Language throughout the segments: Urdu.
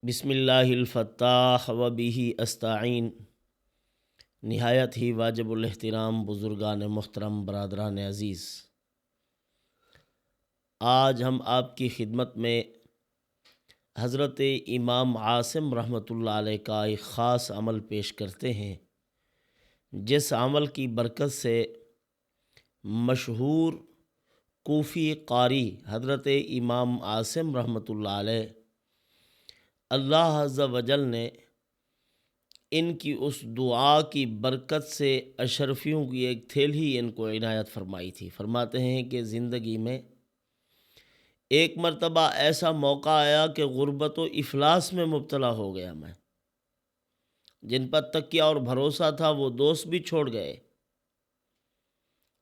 بسم اللہ الفتاح و بہ استعین۔ نہایت ہی واجب الاحترام بزرگان محترم، برادران عزیز، آج ہم آپ کی خدمت میں حضرت امام عاصم رحمۃ اللہ علیہ کا ایک خاص عمل پیش کرتے ہیں، جس عمل کی برکت سے مشہور کوفی قاری حضرت امام عاصم رحمۃ اللہ علیہ، اللہ عز و جل نے ان کی اس دعا کی برکت سے اشرفیوں کی ایک تھیلی ان کو عنایت فرمائی تھی۔ فرماتے ہیں کہ زندگی میں ایک مرتبہ ایسا موقع آیا کہ غربت و افلاس میں مبتلا ہو گیا میں، جن پر تکیہ اور بھروسہ تھا وہ دوست بھی چھوڑ گئے،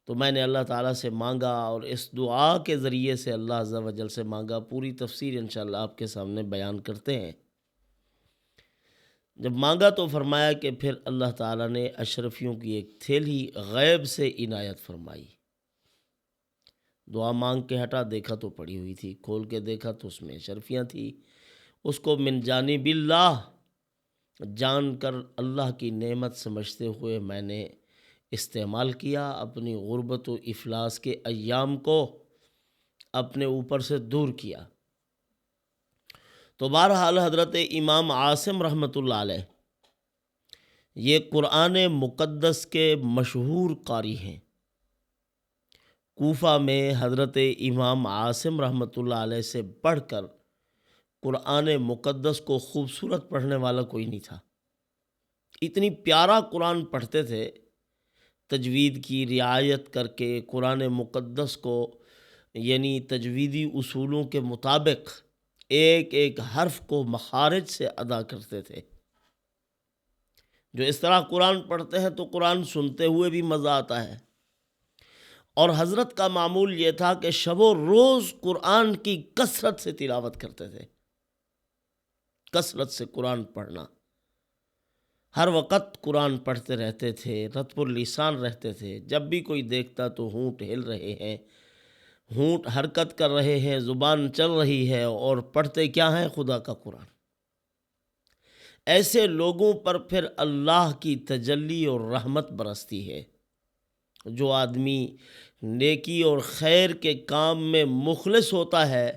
تو میں نے اللہ تعالیٰ سے مانگا اور اس دعا کے ذریعے سے اللہ عز و جل سے مانگا۔ پوری تفسیر انشاءاللہ آپ کے سامنے بیان کرتے ہیں۔ جب مانگا تو فرمایا کہ پھر اللہ تعالیٰ نے اشرفیوں کی ایک تھیلی غیب سے عنایت فرمائی۔ دعا مانگ کے ہٹا، دیکھا تو پڑی ہوئی تھی، کھول کے دیکھا تو اس میں اشرفیاں تھیں۔ اس کو من جانب اللہ جان کر اللہ کی نعمت سمجھتے ہوئے میں نے استعمال کیا، اپنی غربت و افلاس کے ایام کو اپنے اوپر سے دور کیا۔ تو بہرحال حضرت امام عاصم رحمۃ اللہ علیہ یہ قرآن مقدس کے مشہور قاری ہیں۔ کوفہ میں حضرت امام عاصم رحمۃ اللہ علیہ سے پڑھ کر قرآن مقدس کو خوبصورت پڑھنے والا کوئی نہیں تھا۔ اتنی پیارا قرآن پڑھتے تھے، تجوید کی رعایت کر کے قرآن مقدس کو یعنی تجویدی اصولوں کے مطابق ایک ایک حرف کو مخارج سے ادا کرتے تھے۔ جو اس طرح قرآن پڑھتے ہیں تو قرآن سنتے ہوئے بھی مزہ آتا ہے۔ اور حضرت کا معمول یہ تھا کہ شب و روز قرآن کی کثرت سے تلاوت کرتے تھے، کثرت سے قرآن پڑھنا، ہر وقت قرآن پڑھتے رہتے تھے، رطب اللسان رہتے تھے۔ جب بھی کوئی دیکھتا تو ہونٹ ہل رہے ہیں، ہونٹ حرکت کر رہے ہیں، زبان چل رہی ہے، اور پڑھتے کیا ہیں؟ خدا کا قرآن۔ ایسے لوگوں پر پھر اللہ کی تجلی اور رحمت برستی ہے۔ جو آدمی نیکی اور خیر کے کام میں مخلص ہوتا ہے،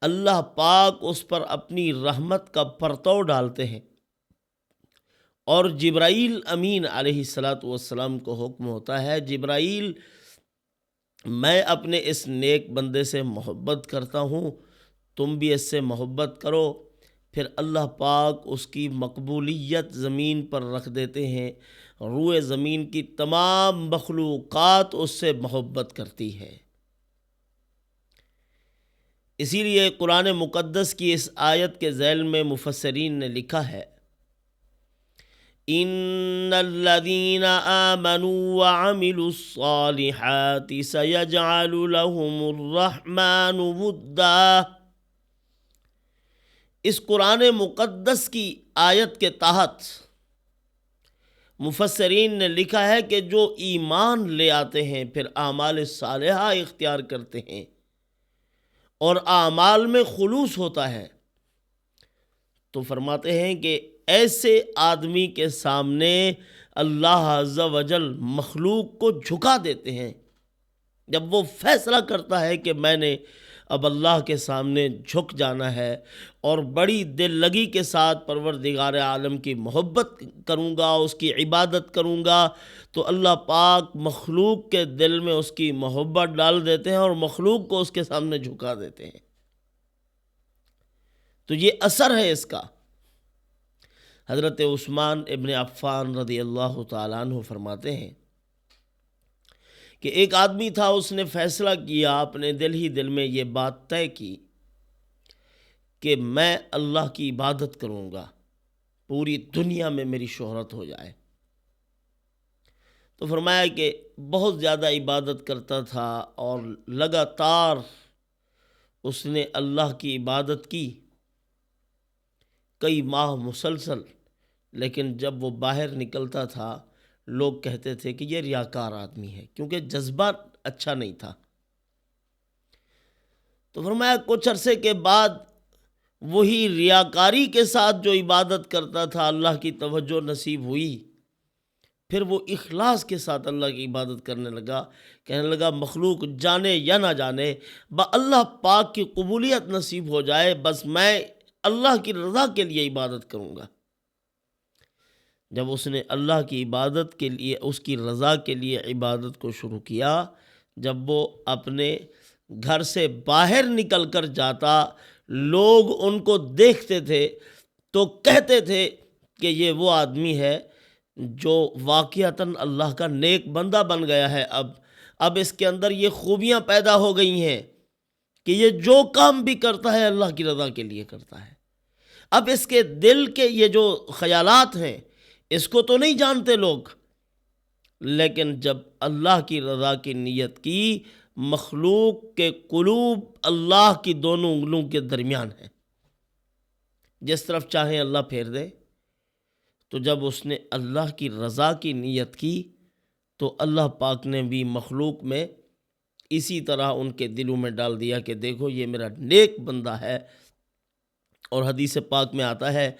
اللہ پاک اس پر اپنی رحمت کا پرتو ڈالتے ہیں، اور جبرائیل امین علیہ السلام کو حکم ہوتا ہے، جبرائیل میں اپنے اس نیک بندے سے محبت کرتا ہوں، تم بھی اس سے محبت کرو۔ پھر اللہ پاک اس کی مقبولیت زمین پر رکھ دیتے ہیں، روئے زمین کی تمام مخلوقات اس سے محبت کرتی ہے۔ اسی لیے قرآن مقدس کی اس آیت کے ذیل میں مفسرین نے لکھا ہے، ان الذین آمنوا وعملوا الصالحات سیجعل لهم الرحمن ودا۔ اس قرآن مقدس کی آیت کے تحت مفسرین نے لکھا ہے کہ جو ایمان لے آتے ہیں، پھر اعمال صالحہ اختیار کرتے ہیں اور اعمال میں خلوص ہوتا ہے، تو فرماتے ہیں کہ ایسے آدمی کے سامنے اللہ عز و جل مخلوق کو جھکا دیتے ہیں۔ جب وہ فیصلہ کرتا ہے کہ میں نے اب اللہ کے سامنے جھک جانا ہے اور بڑی دل لگی کے ساتھ پروردگار عالم کی محبت کروں گا، اس کی عبادت کروں گا، تو اللہ پاک مخلوق کے دل میں اس کی محبت ڈال دیتے ہیں اور مخلوق کو اس کے سامنے جھکا دیتے ہیں۔ تو یہ اثر ہے اس کا۔ حضرت عثمان ابن عفان رضی اللہ تعالیٰ عنہ فرماتے ہیں کہ ایک آدمی تھا، اس نے فیصلہ کیا، اپنے دل ہی دل میں یہ بات طے کی کہ میں اللہ کی عبادت کروں گا، پوری دنیا میں میری شہرت ہو جائے۔ تو فرمایا کہ بہت زیادہ عبادت کرتا تھا اور لگاتار اس نے اللہ کی عبادت کی کئی ماہ مسلسل، لیکن جب وہ باہر نکلتا تھا لوگ کہتے تھے کہ یہ ریاکار آدمی ہے، کیونکہ جذبہ اچھا نہیں تھا۔ تو فرمایا کچھ عرصے کے بعد وہی ریاکاری کے ساتھ جو عبادت کرتا تھا اللہ کی توجہ نصیب ہوئی، پھر وہ اخلاص کے ساتھ اللہ کی عبادت کرنے لگا، کہنے لگا مخلوق جانے یا نہ جانے، اللہ پاک کی قبولیت نصیب ہو جائے، بس میں اللہ کی رضا کے لیے عبادت کروں گا۔ جب اس نے اللہ کی عبادت کے لیے، اس کی رضا کے لیے عبادت کو شروع کیا، جب وہ اپنے گھر سے باہر نکل کر جاتا، لوگ ان کو دیکھتے تھے تو کہتے تھے کہ یہ وہ آدمی ہے جو واقعتاً اللہ کا نیک بندہ بن گیا ہے، اب اس کے اندر یہ خوبیاں پیدا ہو گئی ہیں کہ یہ جو کام بھی کرتا ہے اللہ کی رضا کے لیے کرتا ہے۔ اب اس کے دل کے یہ جو خیالات ہیں اس کو تو نہیں جانتے لوگ، لیکن جب اللہ کی رضا کی نیت کی، مخلوق کے قلوب اللہ کی دونوں انگلیوں کے درمیان ہیں، جس طرف چاہیں اللہ پھیر دے۔ تو جب اس نے اللہ کی رضا کی نیت کی تو اللہ پاک نے بھی مخلوق میں اسی طرح ان کے دلوں میں ڈال دیا کہ دیکھو یہ میرا نیک بندہ ہے۔ اور حدیث پاک میں آتا ہے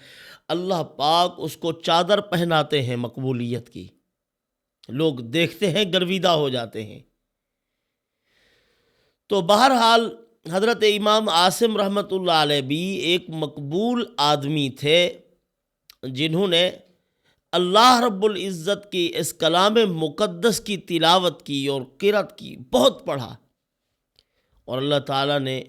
اللہ پاک اس کو چادر پہناتے ہیں مقبولیت کی، لوگ دیکھتے ہیں گرویدہ ہو جاتے ہیں۔ تو بہرحال حضرت امام عاصم رحمۃ اللہ علیہ بھی ایک مقبول آدمی تھے، جنہوں نے اللہ رب العزت کی اس کلام مقدس کی تلاوت کی اور قرأت کی، بہت پڑھا، اور اللہ تعالیٰ نے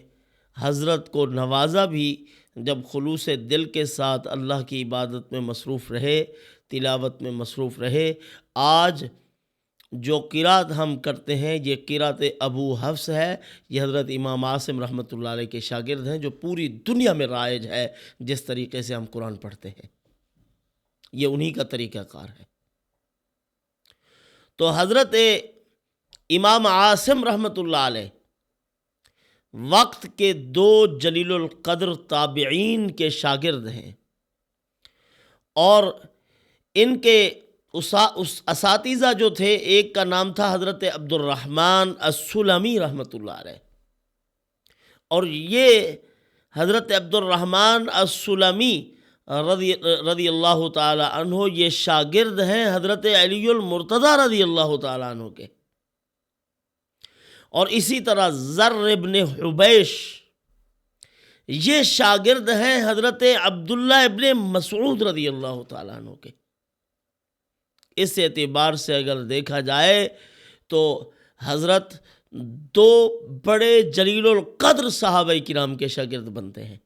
حضرت کو نوازا بھی جب خلوص دل کے ساتھ اللہ کی عبادت میں مصروف رہے، تلاوت میں مصروف رہے۔ آج جو قرأت ہم کرتے ہیں یہ قرأت ابو حفص ہے، یہ حضرت امام عاصم رحمۃ اللہ علیہ کے شاگرد ہیں، جو پوری دنیا میں رائج ہے۔ جس طریقے سے ہم قرآن پڑھتے ہیں یہ انہی کا طریقہ کار ہے۔ تو حضرت امام عاصم رحمۃ اللہ علیہ وقت کے دو جلیل القدر تابعین کے شاگرد ہیں، اور ان کے اساتذہ جو تھے، ایک کا نام تھا حضرت عبد الرحمن السلمی رحمۃ اللہ علیہ، اور یہ حضرت عبد الرحمن السلمی رضی اللہ تعالی عنہ یہ شاگرد ہیں حضرت علی المرتضیٰ رضی اللہ تعالی عنہ کے۔ اور اسی طرح زر ابن حبیش یہ شاگرد ہیں حضرت عبداللہ ابن مسعود رضی اللہ تعالیٰ عنہ کے۔ اس اعتبار سے اگر دیکھا جائے تو حضرت دو بڑے جلیل القدر صحابہ کرام کے شاگرد بنتے ہیں،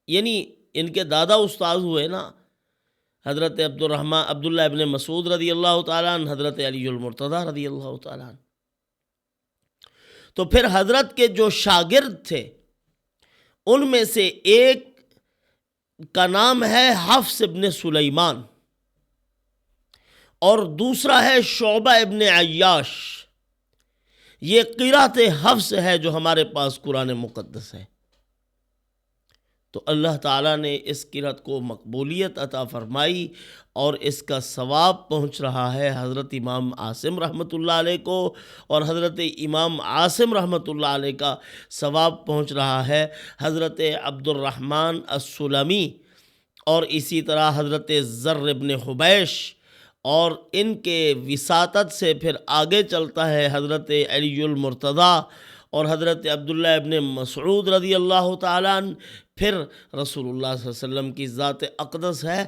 یعنی ان کے دادا استاد ہوئے نا، حضرت عبداللہ ابن مسعود رضی اللہ تعالیٰ عنہ، حضرت علی المرتضیٰ رضی اللہ تعالیٰ عنہ۔ تو پھر حضرت کے جو شاگرد تھے ان میں سے ایک کا نام ہے حفص ابن سلیمان، اور دوسرا ہے شعبہ ابن عیاش۔ یہ قرأت حفص ہے جو ہمارے پاس قرآن مقدس ہے۔ تو اللہ تعالیٰ نے اس قرأت کو مقبولیت عطا فرمائی، اور اس کا ثواب پہنچ رہا ہے حضرت امام عاصم رحمۃ اللہ علیہ کو، اور حضرت امام عاصم رحمۃ اللہ علیہ کا ثواب پہنچ رہا ہے حضرت عبد الرحمن السلمی، اور اسی طرح حضرت زر ابن حبیش، اور ان کے وساطت سے پھر آگے چلتا ہے حضرت علی المرتضیٰ اور حضرت عبداللہ ابن مسعود رضی اللہ تعالیٰ عنہ، پھر رسول اللہ صلی اللہ علیہ وسلم کی ذات اقدس ہے۔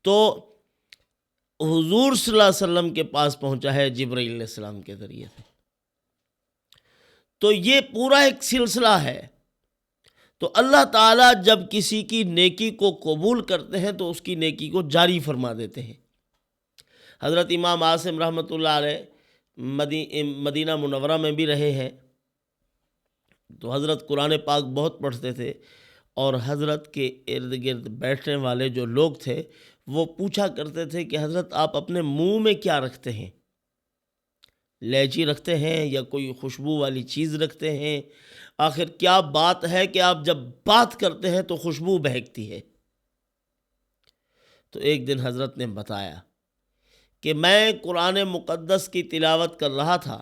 تو حضور صلی اللہ علیہ وسلم کے پاس پہنچا ہے جبرائیل علیہ السلام کے ذریعے سے۔ تو یہ پورا ایک سلسلہ ہے۔ تو اللہ تعالیٰ جب کسی کی نیکی کو قبول کرتے ہیں تو اس کی نیکی کو جاری فرما دیتے ہیں۔ حضرت امام عاصم رحمۃ اللہ علیہ مدینہ منورہ میں بھی رہے ہیں، تو حضرت قرآن پاک بہت پڑھتے تھے، اور حضرت کے ارد گرد بیٹھنے والے جو لوگ تھے وہ پوچھا کرتے تھے کہ حضرت آپ اپنے منہ میں کیا رکھتے ہیں؟ لیچی رکھتے ہیں یا کوئی خوشبو والی چیز رکھتے ہیں؟ آخر کیا بات ہے کہ آپ جب بات کرتے ہیں تو خوشبو بہکتی ہے؟ تو ایک دن حضرت نے بتایا کہ میں قرآن مقدس کی تلاوت کر رہا تھا،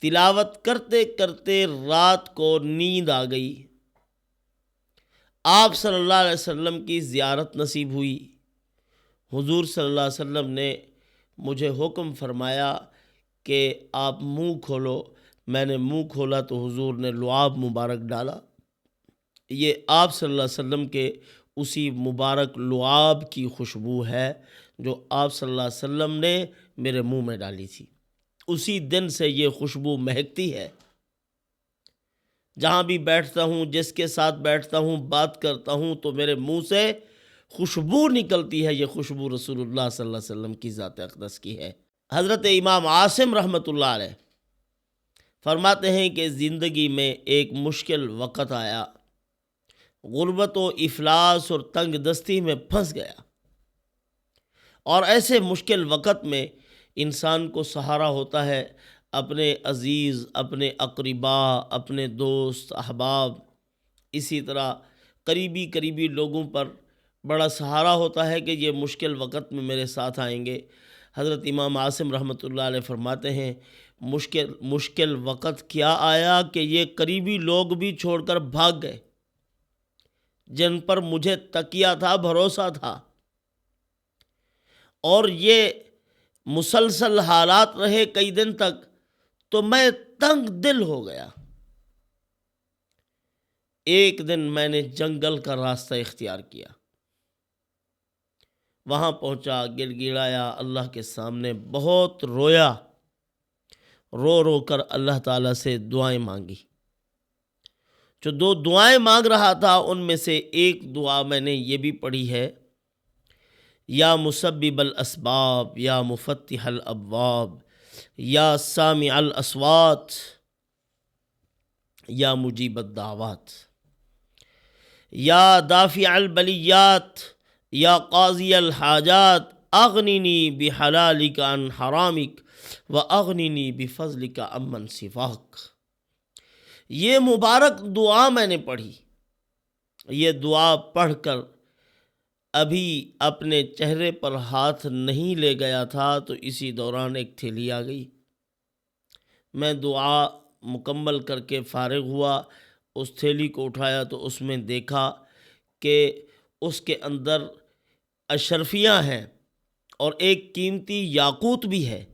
تلاوت کرتے کرتے رات کو نیند آ گئی، آپ صلی اللہ علیہ وسلم کی زیارت نصیب ہوئی۔ حضور صلی اللہ علیہ وسلم نے مجھے حکم فرمایا کہ آپ منہ کھولو۔ میں نے منہ کھولا تو حضور نے لعاب مبارک ڈالا۔ یہ آپ صلی اللہ علیہ وسلم کے اسی مبارک لعاب کی خوشبو ہے جو آپ صلی اللہ علیہ وسلم نے میرے منہ میں ڈالی تھی۔ اسی دن سے یہ خوشبو مہکتی ہے۔ جہاں بھی بیٹھتا ہوں، جس کے ساتھ بیٹھتا ہوں، بات کرتا ہوں، تو میرے منہ سے خوشبو نکلتی ہے۔ یہ خوشبو رسول اللہ صلی اللہ علیہ وسلم کی ذات اقدس کی ہے۔ حضرت امام عاصم رحمۃ اللہ علیہ فرماتے ہیں کہ زندگی میں ایک مشکل وقت آیا، غربت و افلاس اور تنگ دستی میں پھنس گیا، اور ایسے مشکل وقت میں انسان کو سہارا ہوتا ہے اپنے عزیز، اپنے اقربا، اپنے دوست احباب، اسی طرح قریبی لوگوں پر بڑا سہارا ہوتا ہے کہ یہ مشکل وقت میں میرے ساتھ آئیں گے۔ حضرت امام عاصم رحمۃ اللہ علیہ فرماتے ہیں مشکل وقت کیا آیا کہ یہ قریبی لوگ بھی چھوڑ کر بھاگ گئے جن پر مجھے تکیہ تھا، بھروسہ تھا، اور یہ مسلسل حالات رہے کئی دن تک، تو میں تنگ دل ہو گیا۔ ایک دن میں نے جنگل کا راستہ اختیار کیا، وہاں پہنچا، گڑ گڑایا، اللہ کے سامنے بہت رویا، رو کر اللہ تعالیٰ سے دعائیں مانگی۔ جو دو دعائیں مانگ رہا تھا ان میں سے ایک دعا میں نے یہ بھی پڑھی ہے، یا مسبب الاسباب یا مفتح الابواب یا سامع الاصوات یا مجیب الدعوات یا دافع البلیات یا قاضی الحاجات اغننی بحلالک عن حرامک واغننی بفضلک عمن سواک۔ یہ مبارک دعا میں نے پڑھی۔ یہ دعا پڑھ کر ابھی اپنے چہرے پر ہاتھ نہیں لے گیا تھا تو اسی دوران ایک تھیلی آ گئی۔ میں دعا مکمل کر کے فارغ ہوا، اس تھیلی کو اٹھایا تو اس میں دیکھا کہ اس کے اندر اشرفیاں ہیں اور ایک قیمتی یاقوت بھی ہے۔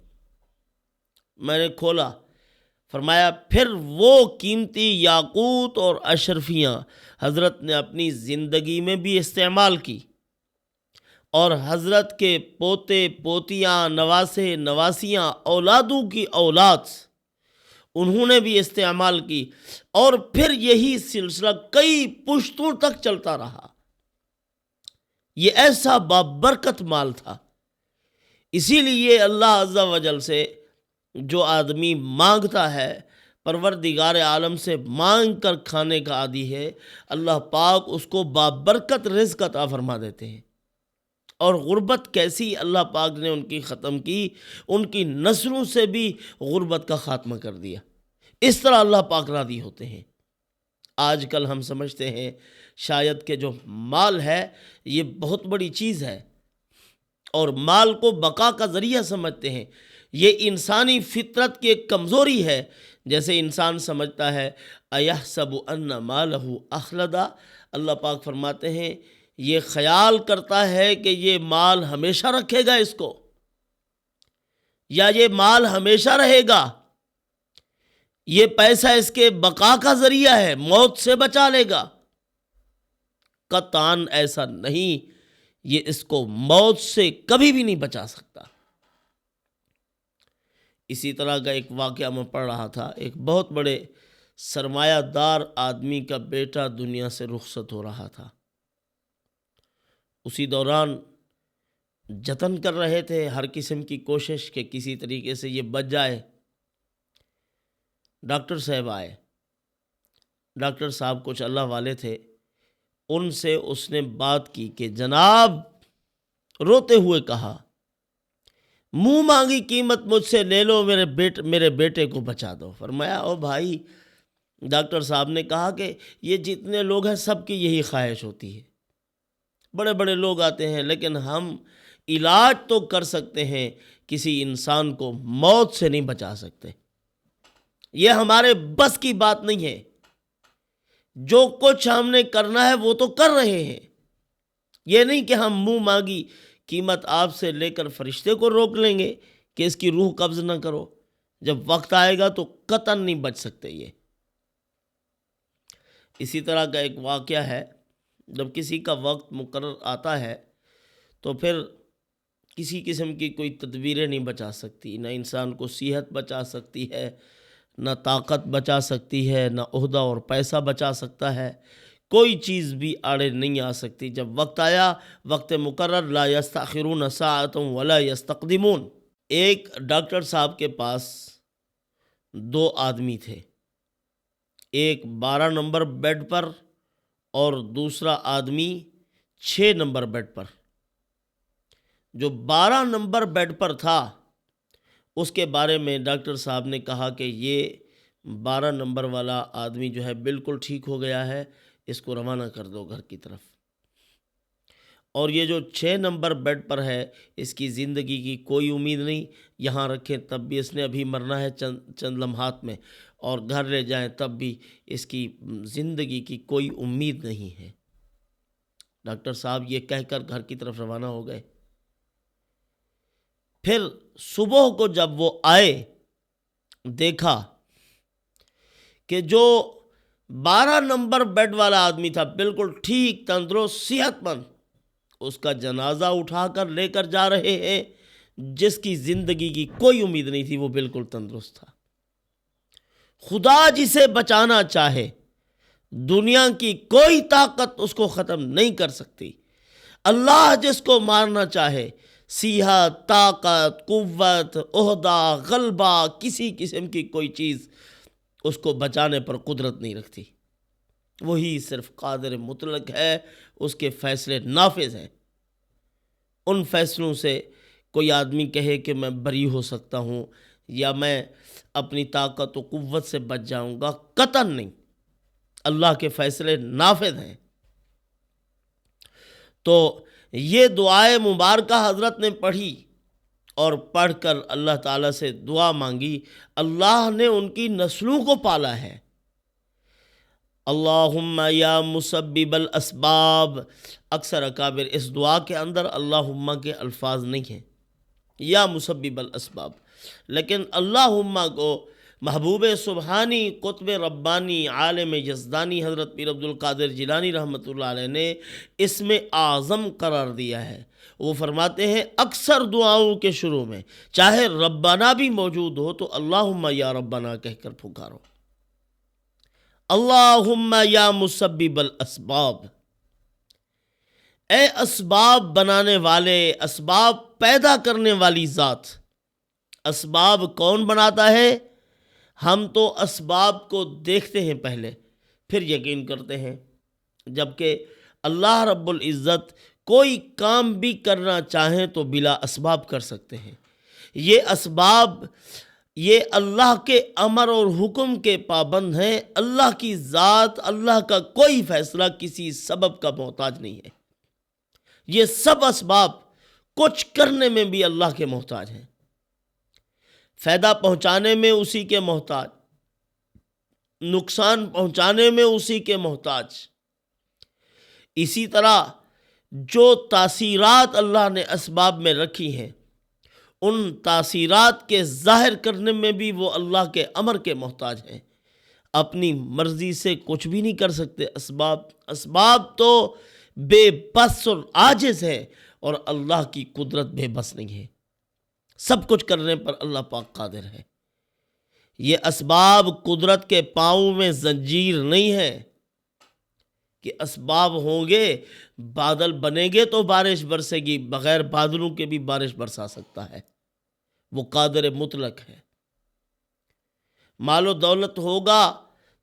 میں نے کھولا، فرمایا پھر وہ قیمتی یاقوت اور اشرفیاں حضرت نے اپنی زندگی میں بھی استعمال کی، اور حضرت کے پوتے پوتیاں، نواسے نواسیاں، اولادوں کی اولاد انہوں نے بھی استعمال کی، اور پھر یہی سلسلہ کئی پشتوں تک چلتا رہا۔ یہ ایسا بابرکت مال تھا۔ اسی لیے اللہ عز و جل سے جو آدمی مانگتا ہے، پروردگار عالم سے مانگ کر کھانے کا عادی ہے، اللہ پاک اس کو بابرکت رزق عطا فرما دیتے ہیں۔ اور غربت کیسی اللہ پاک نے ان کی ختم کی، ان کی نسلوں سے بھی غربت کا خاتمہ کر دیا۔ اس طرح اللہ پاک راضی ہوتے ہیں۔ آج کل ہم سمجھتے ہیں شاید کہ جو مال ہے یہ بہت بڑی چیز ہے، اور مال کو بقا کا ذریعہ سمجھتے ہیں۔ یہ انسانی فطرت کی ایک کمزوری ہے۔ جیسے انسان سمجھتا ہے ایحسب ان مالہ اخلدا، اللہ پاک فرماتے ہیں یہ خیال کرتا ہے کہ یہ مال ہمیشہ رکھے گا اس کو، یا یہ مال ہمیشہ رہے گا، یہ پیسہ اس کے بقا کا ذریعہ ہے، موت سے بچا لے گا۔ قطعاً ایسا نہیں، یہ اس کو موت سے کبھی بھی نہیں بچا سکتا۔ اسی طرح کا ایک واقعہ میں پڑھ رہا تھا، ایک بہت بڑے سرمایہ دار آدمی کا بیٹا دنیا سے رخصت ہو رہا تھا۔ اسی دوران جتن کر رہے تھے، ہر قسم کی کوشش کہ کسی طریقے سے یہ بچ جائے۔ ڈاکٹر صاحب آئے، ڈاکٹر صاحب کچھ اللہ والے تھے، ان سے اس نے بات کی کہ جناب، روتے ہوئے کہا منہ مانگی قیمت مجھ سے لے لو، میرے بیٹے کو بچا دو۔ فرمایا او بھائی، ڈاکٹر صاحب نے کہا کہ یہ جتنے لوگ ہیں سب کی یہی خواہش ہوتی ہے، بڑے بڑے لوگ آتے ہیں، لیکن ہم علاج تو کر سکتے ہیں، کسی انسان کو موت سے نہیں بچا سکتے، یہ ہمارے بس کی بات نہیں ہے۔ جو کچھ ہم نے کرنا ہے وہ تو کر رہے ہیں، یہ نہیں کہ ہم منہ مانگی قیمت آپ سے لے کر فرشتے کو روک لیں گے کہ اس کی روح قبض نہ کرو۔ جب وقت آئے گا تو قطعاً نہیں بچ سکتے یہ۔ اسی طرح کا ایک واقعہ ہے، جب کسی کا وقت مقرر آتا ہے تو پھر کسی قسم کی کوئی تدبیریں نہیں بچا سکتی، نہ انسان کو صحت بچا سکتی ہے، نہ طاقت بچا سکتی ہے، نہ عہدہ اور پیسہ بچا سکتا ہے، کوئی چیز بھی آڑے نہیں آ سکتی۔ جب وقت آیا، وقت مقرر، لا یستاخرون ساعۃ ولا یستقدمون۔ ایک ڈاکٹر صاحب کے پاس 2 آدمی تھے، ایک 12 نمبر بیڈ پر اور دوسرا آدمی 6 نمبر بیڈ پر۔ جو 12 نمبر بیڈ پر تھا اس کے بارے میں ڈاکٹر صاحب نے کہا کہ یہ 12 نمبر والا آدمی جو ہے بالکل ٹھیک ہو گیا ہے، اس کو روانہ کر دو گھر کی طرف۔ اور یہ جو 6 نمبر بیڈ پر ہے، اس کی زندگی کی کوئی امید نہیں، یہاں رکھیں تب بھی اس نے ابھی مرنا ہے چند لمحات میں، اور گھر لے جائیں تب بھی اس کی زندگی کی کوئی امید نہیں ہے۔ ڈاکٹر صاحب یہ کہہ کر گھر کی طرف روانہ ہو گئے۔ پھر صبح کو جب وہ آئے، دیکھا کہ جو 12 نمبر بیڈ والا آدمی تھا بالکل ٹھیک، تندرست، صحت مند، اس کا جنازہ اٹھا کر لے کر جا رہے ہیں۔ جس کی زندگی کی کوئی امید نہیں تھی وہ بالکل تندرست تھا۔ خدا جسے بچانا چاہے، دنیا کی کوئی طاقت اس کو ختم نہیں کر سکتی۔ اللہ جس کو مارنا چاہے، صحت، طاقت، قوت، عہدہ، غلبہ، کسی قسم کی کوئی چیز اس کو بچانے پر قدرت نہیں رکھتی۔ وہی صرف قادر مطلق ہے، اس کے فیصلے نافذ ہیں۔ ان فیصلوں سے کوئی آدمی کہے کہ میں بری ہو سکتا ہوں یا میں اپنی طاقت و قوت سے بچ جاؤں گا، قطعاً نہیں۔ اللہ کے فیصلے نافذ ہیں۔ تو یہ دعائے مبارکہ حضرت نے پڑھی، اور پڑھ کر اللہ تعالیٰ سے دعا مانگی۔ اللہ نے ان کی نسلوں کو پالا ہے۔ اللہم یا مسبب الاسباب، اکثر اکابر اس دعا کے اندر اللہم کے الفاظ نہیں ہیں، یا مسبب الاسباب، لیکن اللہم کو محبوب سبحانی، قطب ربانی، عالم یزدانی حضرت پیر عبد القادر جیلانی رحمۃ اللہ علیہ نے اسم اعظم قرار دیا ہے۔ وہ فرماتے ہیں اکثر دعاؤں کے شروع میں چاہے ربنا بھی موجود ہو تو اللہم یا ربنا کہہ کر پکارو۔ اللہم یا مسبب الاسباب، اے اسباب بنانے والے، اسباب پیدا کرنے والی ذات۔ اسباب کون بناتا ہے؟ ہم تو اسباب کو دیکھتے ہیں پہلے، پھر یقین کرتے ہیں، جبکہ اللہ رب العزت کوئی کام بھی کرنا چاہیں تو بلا اسباب کر سکتے ہیں۔ یہ اسباب یہ اللہ کے امر اور حکم کے پابند ہیں۔ اللہ کی ذات، اللہ کا کوئی فیصلہ کسی سبب کا محتاج نہیں ہے۔ یہ سب اسباب کچھ کرنے میں بھی اللہ کے محتاج ہیں، فائدہ پہنچانے میں اسی کے محتاج، نقصان پہنچانے میں اسی کے محتاج۔ اسی طرح جو تاثیرات اللہ نے اسباب میں رکھی ہیں، ان تاثیرات کے ظاہر کرنے میں بھی وہ اللہ کے امر کے محتاج ہیں۔ اپنی مرضی سے کچھ بھی نہیں کر سکتے۔ اسباب تو بے بس اور عاجز ہے، اور اللہ کی قدرت بے بس نہیں ہے۔ سب کچھ کرنے پر اللہ پاک قادر ہے۔ یہ اسباب قدرت کے پاؤں میں زنجیر نہیں ہے کہ اسباب ہوں گے، بادل بنیں گے تو بارش برسے گی، بغیر بادلوں کے بھی بارش برسا سکتا ہے۔ وہ قادر مطلق ہے۔ مال و دولت ہوگا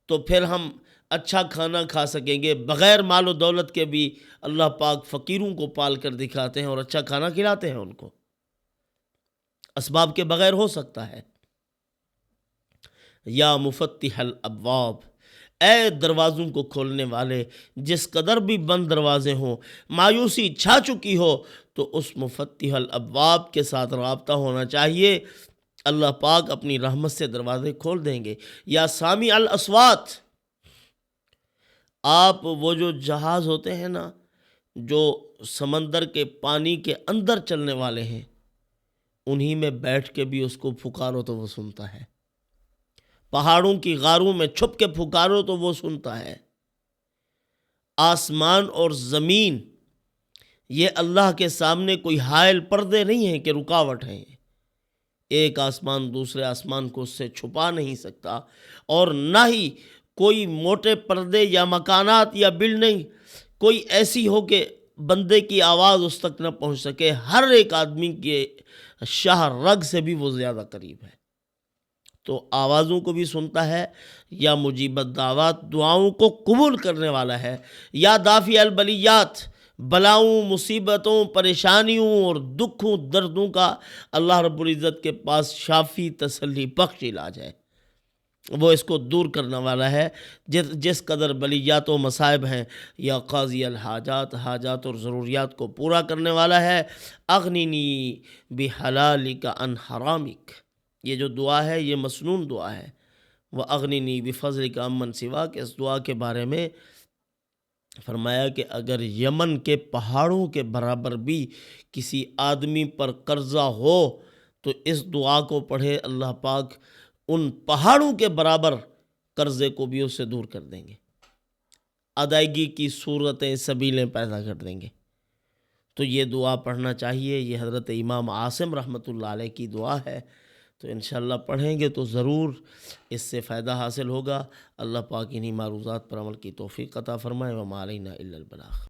تو پھر ہم اچھا کھانا کھا سکیں گے، بغیر مال و دولت کے بھی اللہ پاک فقیروں کو پال کر دکھاتے ہیں اور اچھا کھانا کھلاتے ہیں ان کو۔ اسباب کے بغیر ہو سکتا ہے۔ یا مفتح الابواب، اے دروازوں کو کھولنے والے، جس قدر بھی بند دروازے ہوں، مایوسی چھا چکی ہو تو اس مفتح الابواب کے ساتھ رابطہ ہونا چاہیے۔ اللہ پاک اپنی رحمت سے دروازے کھول دیں گے۔ یا سامع الاصوات، آپ وہ جو جہاز ہوتے ہیں نا جو سمندر کے پانی کے اندر چلنے والے ہیں، انہی میں بیٹھ کے بھی اس کو پھکارو تو وہ سنتا ہے، پہاڑوں کی غاروں میں چھپ کے پھکارو تو وہ سنتا ہے۔ آسمان اور زمین یہ اللہ کے سامنے کوئی حائل پردے نہیں ہیں کہ رکاوٹ ہیں۔ ایک آسمان دوسرے آسمان کو اس سے چھپا نہیں سکتا، اور نہ ہی کوئی موٹے پردے یا مکانات یا بلڈنگ کوئی ایسی ہو کہ بندے کی آواز اس تک نہ پہنچ سکے۔ ہر ایک آدمی کے شاہ رگ سے بھی وہ زیادہ قریب ہے، تو آوازوں کو بھی سنتا ہے، یا مجیب الدعوات دعاؤں کو قبول کرنے والا ہے، یا دافع البلیات بلاؤں مصیبتوں پریشانیوں اور دکھوں دردوں کا اللہ رب العزت کے پاس شافی تسلی بخش علاج ہے۔ وہ اس کو دور کرنے والا ہے، جس قدر بلیات و مصائب ہیں، یا قاضی الحاجات حاجات اور ضروریات کو پورا کرنے والا ہے۔ اغننی بحلالک عن حرامک، یہ جو دعا ہے یہ مسنون دعا ہے۔ وہ اغننی بفضلک عمن سواک، اس دعا کے بارے میں فرمایا کہ اگر یمن کے پہاڑوں کے برابر بھی کسی آدمی پر قرضہ ہو تو اس دعا کو پڑھے، اللہ پاک ان پہاڑوں کے برابر قرضے کو بھی اس سے دور کر دیں گے، ادائیگی کی صورتیں سبیلیں پیدا کر دیں گے۔ تو یہ دعا پڑھنا چاہیے، یہ حضرت امام عاصم رحمۃ اللہ علیہ کی دعا ہے، تو انشاءاللہ پڑھیں گے تو ضرور اس سے فائدہ حاصل ہوگا۔ اللہ پاک انہی معروضات پر عمل کی توفیق عطا فرمائے۔ وما علینا الا البلاغ۔